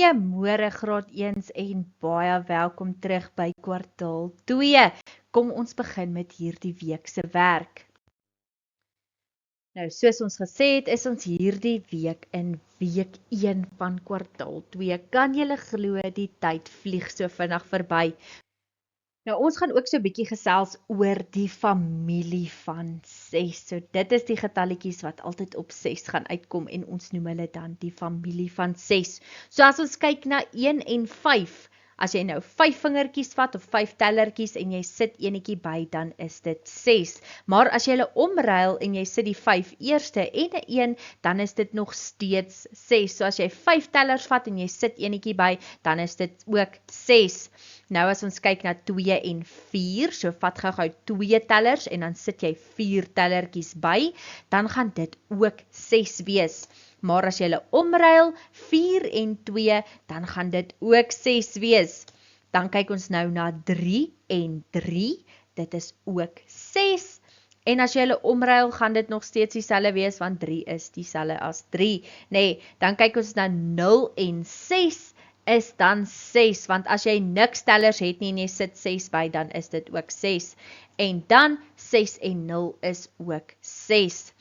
Goeiemôre graad 1s en baie welkom terug by kwartaal 2. Kom ons begin met hierdie week se werk. Nou, soos ons gesê het, is ons hierdie week in week 1 van kwartaal 2. Kan julle glo die tyd vlieg so vinnig verby? Nou, ons gaan ook so 'n bietjie gesels oor die familie van 6. So dit is die getalletjies wat altyd op 6 gaan uitkom en ons noem hulle dan die familie van 6. So as ons kyk na 1 en 5, as jy nou 5 vingertjies vat of 5 tellertjies en jy sit enetjie by, dan is dit 6. Maar as jy hulle omruil en jy sit die 5 eerste en 'n 1, dan is dit nog steeds 6. So as jy 5 tellers vat en jy sit enetjie by, dan is dit ook 6. Nou as ons kyk na 2 en 4, so vat gou 2 tellers en dan sit jy 4 tellertjies by, dan gaan dit ook 6 wees. Maar as jy hulle omruil, 4 en 2, dan gaan dit ook 6 wees. Dan kyk ons nou na 3 en 3, dit is ook 6. En as jy hulle omruil, gaan dit nog steeds dieselfde wees, want 3 is dieselfde as 3. Nee, dan kyk ons na 0 en 6, is dan 6, want as jy niks tellers het nie en jy sit 6 by, dan is dit ook 6. En dan 6 en 0 is ook 6.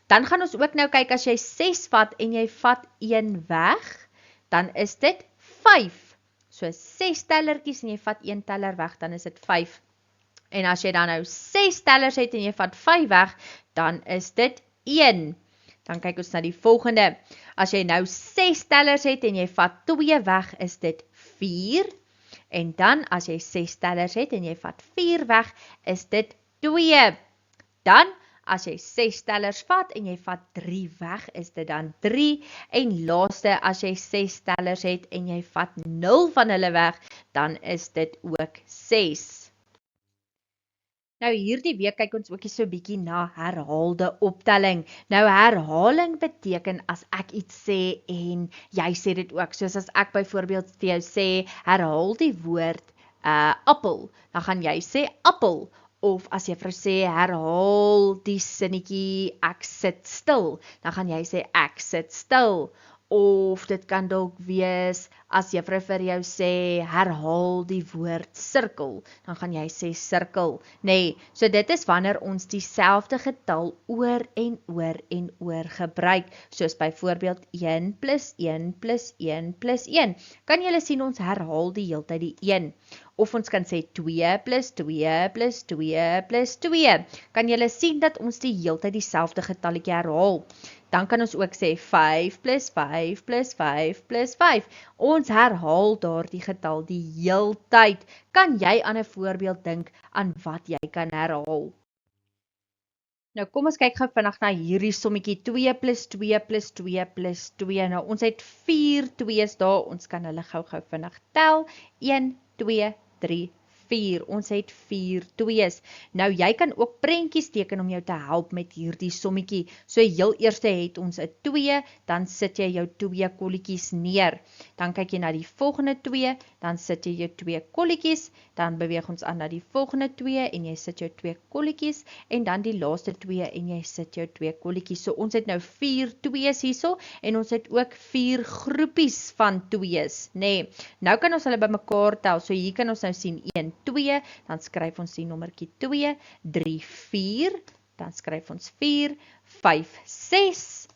Dan gaan ons ook nou kyk, as jy 6 vat en jy vat 1 weg, dan is dit 5. So 6 tellertjies en jy vat 1 teller weg, dan is dit 5. En as jy dan nou 6 tellers het en jy vat 5 weg, dan is dit 1. Dan kyk ons na die volgende. As jy nou 6 tellers het en jy vat 2 weg, is dit 4. En dan as jy 6 tellers het en jy vat 4 weg, is dit 2. Dan as jy 6 tellers vat en jy vat 3 weg, is dit dan 3. En laaste, as jy 6 tellers het en jy vat 0 van hulle weg, dan is dit ook 6. Nou hierdie week kyk ons ook so 'n bietjie na herhaalde optelling. Nou herhaling beteken as ek iets sê en jy sê dit ook. Soos as ek byvoorbeeld vir jou sê, herhaal die woord appel, dan gaan jy sê appel. Of as juffrou sê, herhaal die sinnetjie, ek sit stil, dan gaan jy sê, ek sit stil. Of dit kan dalk wees, as juffrou vir jou sê, herhaal die woord sirkel, dan gaan jy sê sirkel. Nee, so dit is wanneer ons dieselfde getal oor en oor gebruik, soos byvoorbeeld 1 plus 1 plus 1 plus 1. Kan julle sien, ons herhaal die heeltyd die 1. Of ons kan sê 2 plus 2 plus 2 plus 2. Kan julle sien dat ons die heeltyd dieselfde getalletjie herhaal? Dan kan ons ook sê 5 plus 5 plus 5 plus 5. Ons herhaal daardie getal die heeltyd. Kan jy aan 'n voorbeeld dink aan wat jy kan herhaal? Nou kom ons kyk gou vinnig na hierdie sommetjie 2 plus 2 plus 2 plus 2. Nou ons het 4 2's daar, ons kan hulle gou vinnig tel. 1, 2, 3, 4. Ons het 4 2's. Nou jy kan ook prentjies teken om jou te help met hierdie sommetjie. So heel eerste het ons 'n 2, dan sit jy jou 2 kolletjies neer. Dan kyk jy na die volgende 2, dan sit jy jou 2 kolletjies, dan beweeg ons aan na die volgende 2 en jy sit jou 2 kolletjies en dan die laaste 2 en jy sit jou 2 kolletjies. So ons het nou 4 2's hierso en ons het ook 4 groepies van 2's, nee. Nou kan ons hulle bymekaar tel. So hier kan ons nou sien 1 2, dan skryf ons die nommertjie 2, 3 4, dan skryf ons 4, 5 6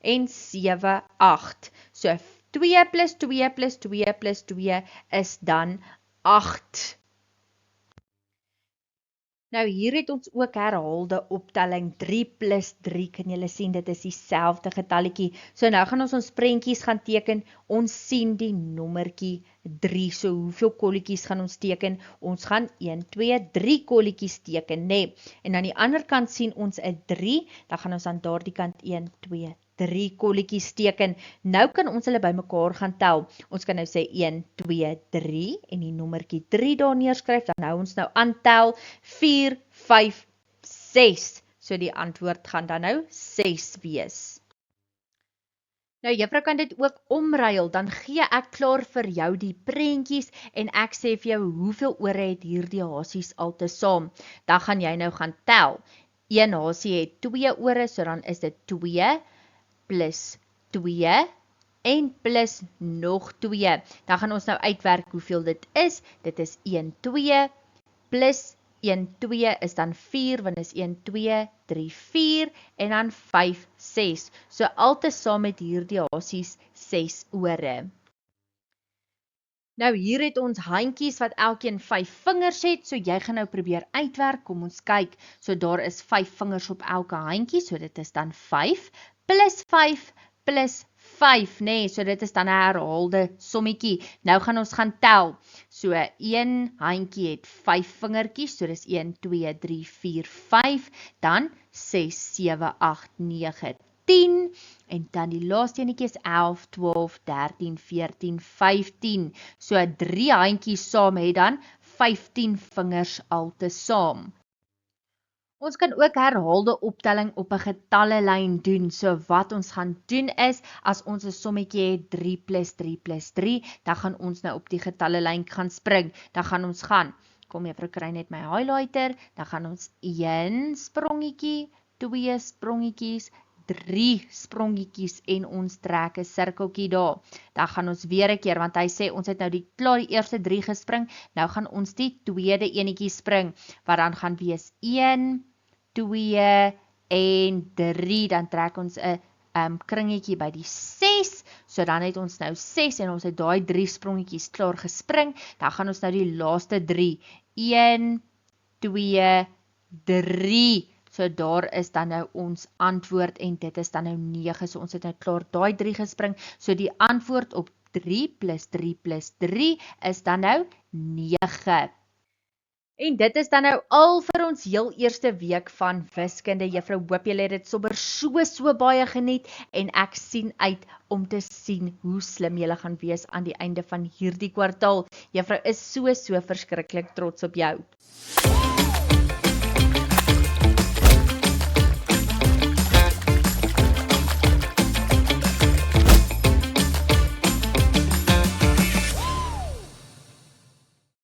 en 7 8. So 2 plus 2 plus 2 plus 2 is dan 8. Nou hier het ons ook herhaalde optelling 3 plus 3, kan julle sien, dit is dieselfde getalletjie. So nou gaan ons prentjies gaan teken, ons sien die nommertjie 3, so hoeveel kolletjies gaan ons teken? Ons gaan 1, 2, 3 kolletjies teken, nee. En aan die ander kant sien ons 'n 3, dan gaan ons aan daardie kant 1, 2, 3 kolletjies teken. Nou kan ons hulle bymekaar gaan tel. Ons kan nou sê 1, 2, 3 en die nommertjie 3 daar neerskryf, dan hou ons nou aan tel 4, 5, 6. So die antwoord gaan dan nou 6 wees. Nou juffrou kan dit ook omruil, dan gee ek klaar vir jou die prentjies en ek sê vir jou hoeveel ore het hierdie hasies altesaam. Dan gaan jy nou gaan tel. Een hasie het 2 ore, so dan is dit 2 plus 2 en plus nog 2. Dan gaan ons nou uitwerk hoeveel dit is. Dit is 1, 2 plus 1, 2 is dan 4, want is 1, 2, 3, 4 en dan 5, 6. So altesaam met hierdie hasies 6 ore. Nou hier het ons handjies wat elkeen 5 vingers het, so jy gaan nou probeer uitwerk, kom ons kyk. So daar is 5 vingers op elke handjie, so dit is dan 5 plus 5 plus 5, nee, so dit is dan 'n herhaalde sommetjie. Nou gaan ons gaan tel. So een handjie het 5 vingertjies, so dis 1, 2, 3, 4, 5, dan 6, 7, 8, 9, 10, en dan die laaste enetjie is 11, 12, 13, 14, 15. So 3 handjies saam het dan 15 vingers altesaam. Ons kan ook herhaalde optelling op 'n getallelyn doen. So wat ons gaan doen is, as ons 'n sommetjie het 3 plus 3 plus 3, dan gaan ons nou op die getallelyn gaan spring. Dan gaan ons gaan, kom juffrou kry net my highlighter, dan gaan ons 1 sprongetjie, 2 sprongetjies, 3 sprongetjies en ons trek 'n sirkeltjie daar. Dan gaan ons weer 'n keer, want hy sê ons het nou klaar die eerste 3 gespring, nou gaan ons die tweede enetjie spring, wat dan gaan wees 1, 2 en 3, dan trek ons 'n kringetjie by die 6, so dan het ons nou 6 en ons het daai 3 sprongetjies klaar gespring, dan gaan ons nou die laaste 3, 1, 2, 3, so daar is dan nou ons antwoord en dit is dan nou 9, so ons het nou klaar daai 3 gespring, so die antwoord op 3 plus 3 plus 3 is dan nou 9. En dit is dan nou al vir ons heel eerste week van wiskunde. Juffrou, hoop julle het dit sommer so baie geniet en ek sien uit om te sien hoe slim julle gaan wees aan die einde van hierdie kwartaal. Juffrou is so verskriklik trots op jou.